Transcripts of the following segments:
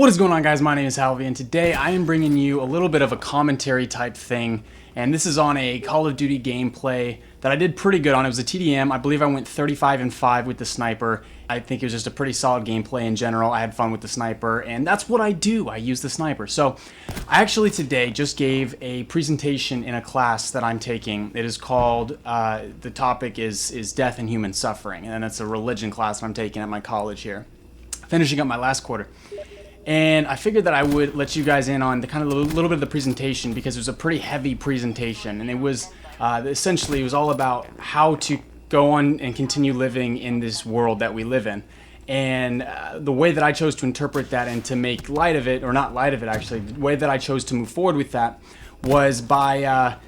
What is going on, guys? My name is Halvy, and today I am bringing you a little bit of a commentary type thing, and this is on a Call of Duty gameplay that I did pretty good on. It was a TDM. I believe I went 35-5 with the sniper. I think it was just a pretty solid gameplay in general. I had fun with the sniper, and that's what I do. I use the sniper. So I actually today just gave a presentation in a class that I'm taking. It is called, the topic is Death and Human Suffering, and it's a religion class that I'm taking at my college here, finishing up my last quarter. And I figured that I would let you guys in on the kind of little bit of the presentation, because it was a pretty heavy presentation, and it was essentially, it was all about how to go on and continue living in this world that we live in. And the way that I chose to interpret that and to make light of it, or not light of it actually, the way that I chose to move forward with that was by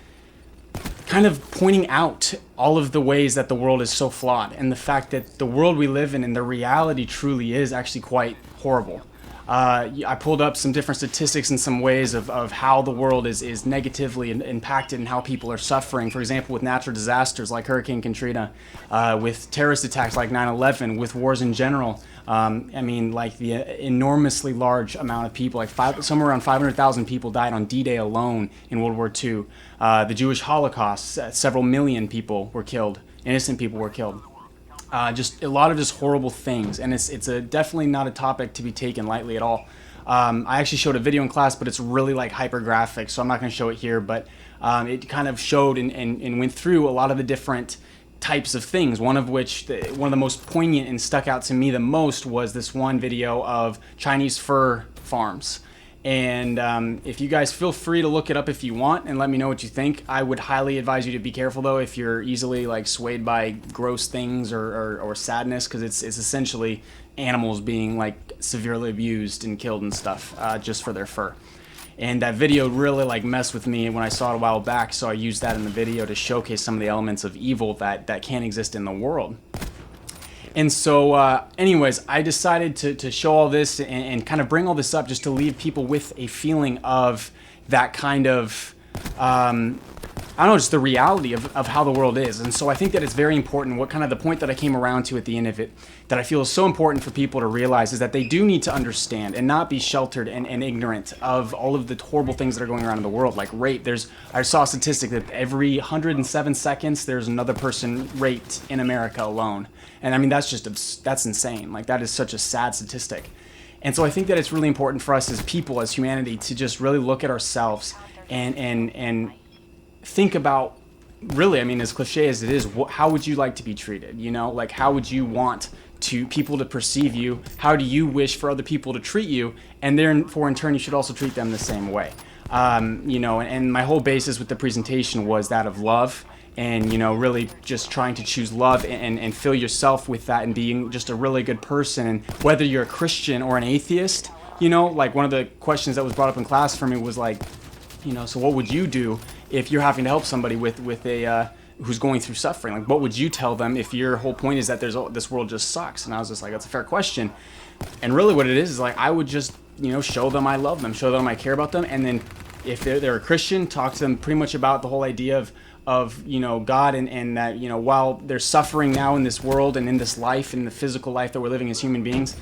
kind of pointing out all of the ways that the world is so flawed, and the fact that the world we live in and the reality truly is actually quite horrible. I pulled up some different statistics and some ways of how the world is negatively impacted and how people are suffering. For example, with natural disasters like Hurricane Katrina, with terrorist attacks like 9/11, with wars in general. I mean, like the enormously large amount of people, like somewhere around 500,000 people died on D-Day alone in World War II. The Jewish Holocaust, several million people were killed, innocent people were killed. Just a lot of just horrible things, and it's definitely not a topic to be taken lightly at all. I actually showed a video in class, but it's really like hyper graphic, so I'm not going to show it here, but it kind of showed and went through a lot of the different types of things, one of which, one of the most poignant and stuck out to me the most was this one video of Chinese fur farms. And if you guys feel free to look it up if you want and let me know what you think. I would highly advise you to be careful though if you're easily like swayed by gross things or sadness, because it's essentially animals being like severely abused and killed and stuff just for their fur. And that video really like messed with me when I saw it a while back, so I used that in the video to showcase some of the elements of evil that can exist in the world. And so anyways, I decided to show all this and kind of bring all this up just to leave people with a feeling of that kind of, I don't know, just the reality of how the world is. And so I think that it's very important, what kind of the point that I came around to at the end of it, that I feel is so important for people to realize, is that they do need to understand and not be sheltered and ignorant of all of the horrible things that are going around in the world, like rape. I saw a statistic that every 107 seconds there's another person raped in America alone. And I mean, that's insane. Like, that is such a sad statistic. And so I think that it's really important for us as people, as humanity, to just really look at ourselves and think about, really, I mean, as cliche as it is, how would you like to be treated? You know, like, how would you want people to perceive you? How do you wish for other people to treat you? And therefore, in turn, you should also treat them the same way. You know, and my whole basis with the presentation was that of love. And, you know, really just trying to choose love and fill yourself with that and being just a really good person. And whether you're a Christian or an atheist, you know, like one of the questions that was brought up in class for me was like, you know, so what would you do if you're having to help somebody with a who's going through suffering? Like, what would you tell them if your whole point is that this world just sucks? And I was just like, that's a fair question. And really what it is like, I would just, you know, show them I love them, show them I care about them. And then if they're a Christian, talk to them pretty much about the whole idea of you know, God, and that, you know, while they're suffering now in this world and in this life, in the physical life that we're living as human beings,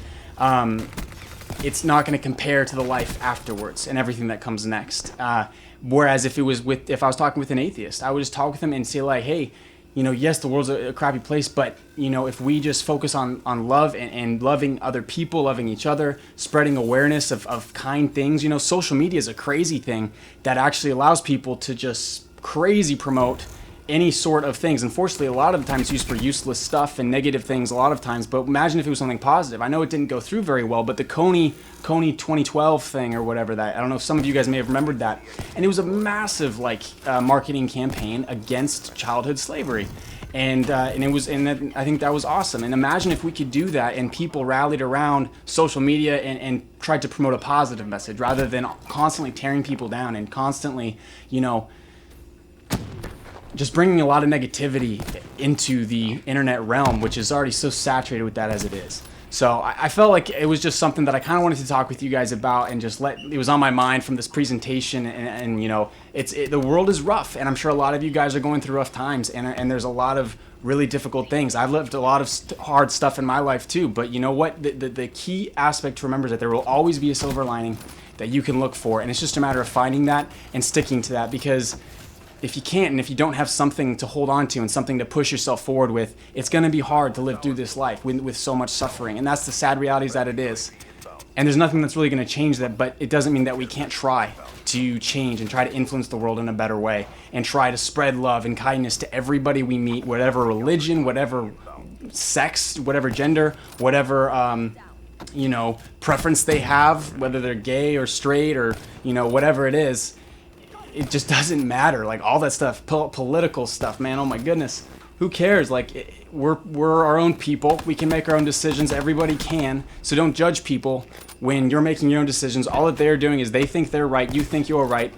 it's not going to compare to the life afterwards and everything that comes next. Whereas if I was talking with an atheist, I would just talk with them and say like, hey, you know, yes, the world's a crappy place, but, you know, if we just focus on love and loving other people, loving each other, spreading awareness of kind things, you know, social media is a crazy thing that actually allows people to just crazy promote any sort of things. Unfortunately, a lot of the time it's used for useless stuff and negative things a lot of times, but imagine if it was something positive. I know it didn't go through very well, but the Coney 2012 thing or whatever, that, I don't know if some of you guys may have remembered that, and it was a massive like marketing campaign against childhood slavery. And I think that was awesome. And imagine if we could do that and people rallied around social media and tried to promote a positive message rather than constantly tearing people down and constantly, you know, just bringing a lot of negativity into the internet realm, which is already so saturated with that as it is. So I felt like it was just something that I kind of wanted to talk with you guys about, and just it was on my mind from this presentation. And you know, the world is rough, and I'm sure a lot of you guys are going through rough times, and there's a lot of really difficult things. I've lived a lot of hard stuff in my life too, but you know what? The key aspect to remember is that there will always be a silver lining that you can look for, and it's just a matter of finding that and sticking to that. Because if you can't, and if you don't have something to hold on to and something to push yourself forward with, it's going to be hard to live through this life with so much suffering. And that's the sad reality, is that it is. And there's nothing that's really going to change that, but it doesn't mean that we can't try to change and try to influence the world in a better way, and try to spread love and kindness to everybody we meet, whatever religion, whatever sex, whatever gender, whatever you know, preference they have, whether they're gay or straight or, you know, whatever it is. It just doesn't matter. Like, all that stuff, political stuff, man, oh my goodness, who cares? Like, we're our own people. We can make our own decisions. Everybody can. So don't judge people when you're making your own decisions. All that they're doing is they think they're right, you think you're right.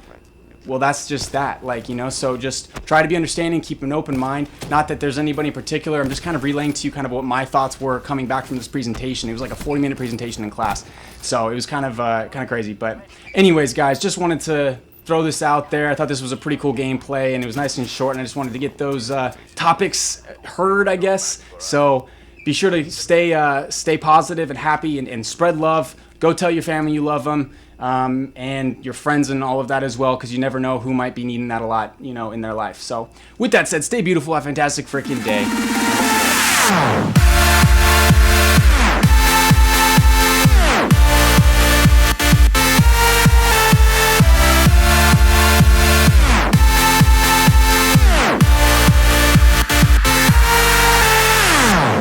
Well, that's just that, like, you know. So just try to be understanding, keep an open mind. Not that there's anybody in particular. I'm just kind of relaying to you kind of what my thoughts were coming back from this presentation. It was like a 40-minute presentation in class, so it was kind of crazy. But anyways, guys, just wanted to throw this out there. I thought this was a pretty cool gameplay, and it was nice and short, and I just wanted to get those topics heard, I guess. So be sure to stay positive and happy, and spread love. Go tell your family you love them, and your friends and all of that as well, because you never know who might be needing that a lot, you know, in their life. So with that said, stay beautiful, have a fantastic freaking day.